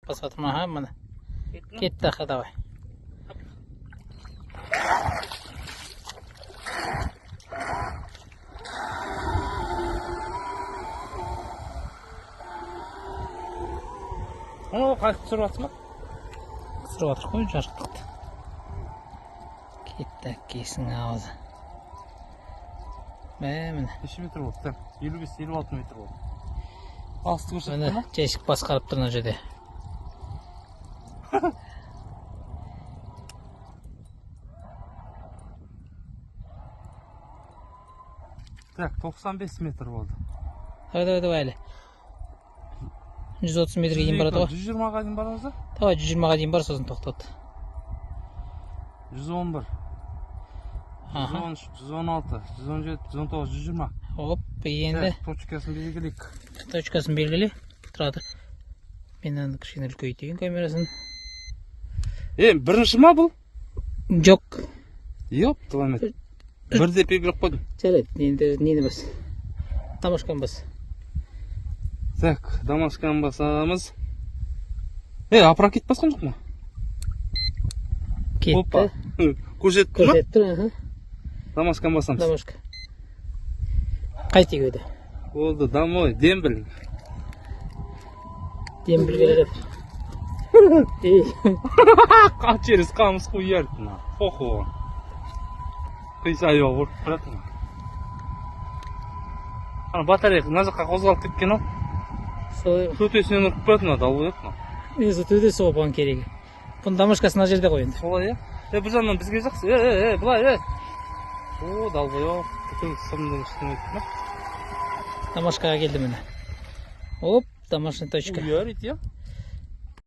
басып жатырмын. Аха, міне. Кетті, аха, давай. О, қайық түсіріп жатсың ба? Түсіріп жатыр қой, жарықтықты. Кетті, әкесінің ауызы. Міне. Неше метр болды? 55-56 метр болды. Асты көрсетті Міне, ма? жәшік басқарып тұр мына жерде. Так, 95 метр болды. Давай, әлі. 130 метрге дейін барады ғой. 120-ға дейін барамыз да? Давай, 120-ға дейін бар, сосын тоқтат. 111, 113, 116, 117, 119, 120. Оп, енді. Точкасын белгілейік. Точкасын белгіле. Тұрады. Мен аны кішкене үлкейтейін камерасын. Бірінші ма бұл? Жоқ. Йоп, твоmet. Бір деп белгілеп қойдым. Жарайды, нені бас? Дамашканы бас. Так, дамашканы басамыз. Аппарат кетіп басқан жоқ ма? Кетті. Көрсетті ма? Көрсетті, аха. Дамашканы басамыз. Дамашка. Қайтек өді? Болды, домой, дембіл. Дембіл келеді. Через қамыс қойярды. Похуй. Қисайы ұрып тұрады. Батарея мына жаққа қозғалып кеткен ал. Төтесінен ұрып тұрады, далбай еді. Өзі төтесі оған керегі. Бұның дамашкасы мына жерде қойынды. Солай, бір жағынан бізге жақсы. Бұлай, О, далбай ау. Бүкіл сымның үстіне өтті ма? Дамашкаға келді міне. Оп, домашний точка. Уярит, я.